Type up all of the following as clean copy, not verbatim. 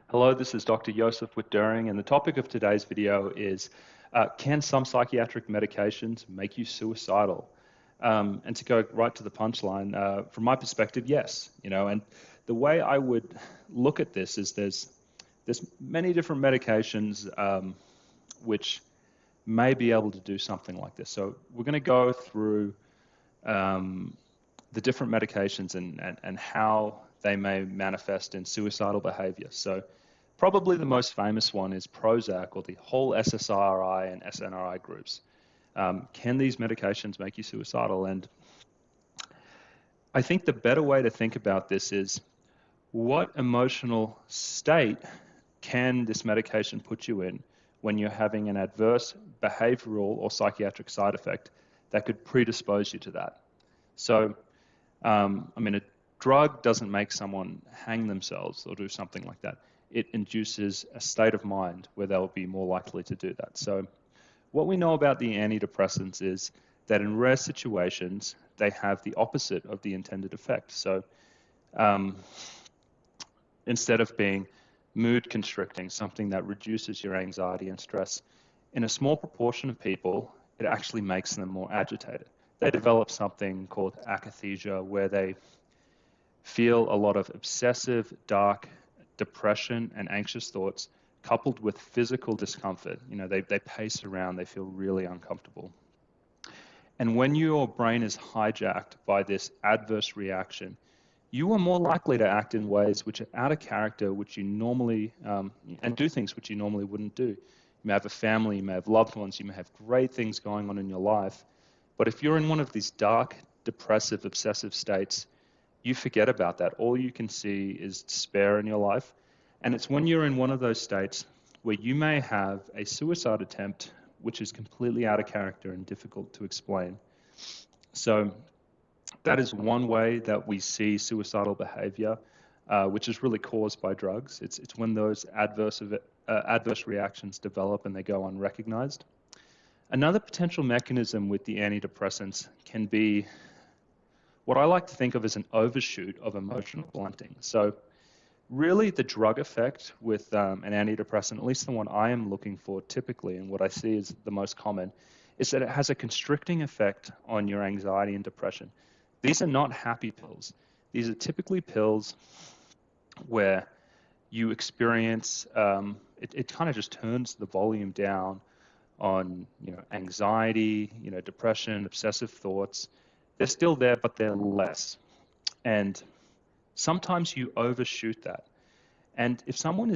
Hello, this is Dr. Joseph Witt-Doering, and the topic of today's video is, can some psychiatric medications make you suicidal? And to go right to the punchline, from my perspective, yes. And the way I would look at this is there's many different medications which may be able to do something like this. So we're going to go through the different medications and how they may manifest in suicidal behavior. So probably the most famous one is Prozac, or the whole SSRI and SNRI groups. Can these medications make you suicidal? And I think the better way to think about this is, what emotional state can this medication put you in when you're having an adverse behavioral or psychiatric side effect that could predispose you to that? So, a drug doesn't make someone hang themselves or do something like that. It induces a state of mind where they'll be more likely to do that. So what we know about the antidepressants is that in rare situations, they have the opposite of the intended effect. So instead of being mood constricting, something that reduces your anxiety and stress, in a small proportion of people, it actually makes them more agitated. They develop something called akathisia, where they feel a lot of obsessive, dark depression and anxious thoughts coupled with physical discomfort. They pace around, they feel really uncomfortable. And when your brain is hijacked by this adverse reaction, you are more likely to act in ways which are out of character, which you normally, and do things which you normally wouldn't do. You may have a family, you may have loved ones, you may have great things going on in your life. But if you're in one of these dark, depressive, obsessive states, you forget about that. All you can see is despair in your life. And it's when you're in one of those states where you may have a suicide attempt which is completely out of character and difficult to explain. So that is one way that we see suicidal behavior, which is really caused by drugs. It's when those adverse reactions develop and they go unrecognized. Another potential mechanism with the antidepressants can be what I like to think of as an overshoot of emotional blunting. So really the drug effect with an antidepressant, at least the one I am looking for typically, and what I see is the most common, is that it has a constricting effect on your anxiety and depression. These are not happy pills. These are typically pills where you experience, it kind of just turns the volume down on anxiety, depression, obsessive thoughts. They're still there, but they're less. And sometimes you overshoot that. And if someone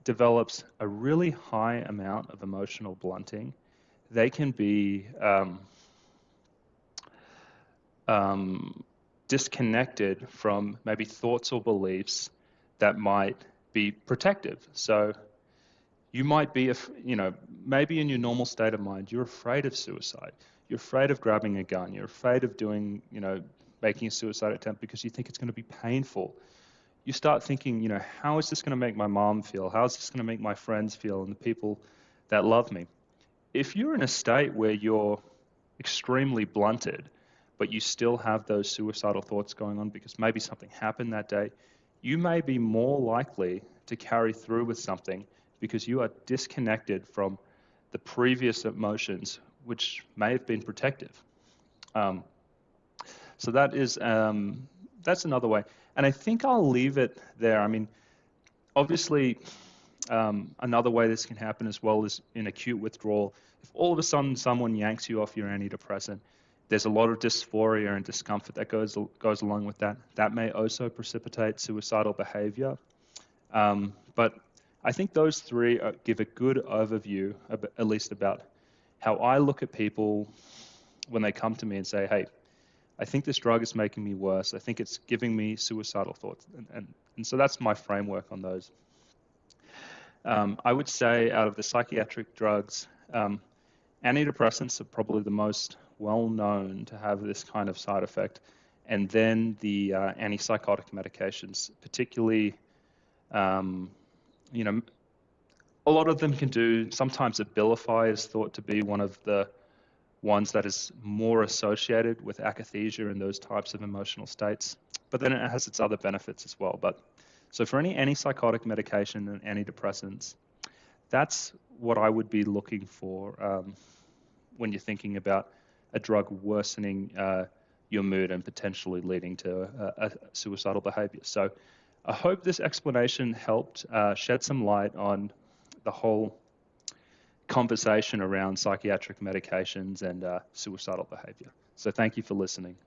develops a really high amount of emotional blunting, they can be disconnected from maybe thoughts or beliefs that might be protective. So you might be, maybe in your normal state of mind, you're afraid of suicide. You're afraid of grabbing a gun. You're afraid of doing, making a suicide attempt because you think it's going to be painful. You start thinking, how is this going to make my mom feel? How is this going to make my friends feel and the people that love me? If you're in a state where you're extremely blunted, but you still have those suicidal thoughts going on because maybe something happened that day, you may be more likely to carry through with something because you are disconnected from the previous emotions, which may have been protective. So that is that's another way. And I think I'll leave it there. Obviously, another way this can happen as well is in acute withdrawal. If all of a sudden someone yanks you off your antidepressant, there's a lot of dysphoria and discomfort that goes along with that. That may also precipitate suicidal behavior. But I think those three give a good overview, at least about how I look at people when they come to me and say, hey, I think this drug is making me worse. I think it's giving me suicidal thoughts. And so that's my framework on those. I would say out of the psychiatric drugs, antidepressants are probably the most well-known to have this kind of side effect. And then the antipsychotic medications, particularly, a lot of them can do, sometimes Abilify is thought to be one of the ones that is more associated with akathisia and those types of emotional states. But then it has its other benefits as well. But So for any antipsychotic medication and antidepressants, that's what I would be looking for when you're thinking about a drug worsening your mood and potentially leading to a suicidal behavior. So I hope this explanation helped shed some light on the whole conversation around psychiatric medications and suicidal behavior. So thank you for listening.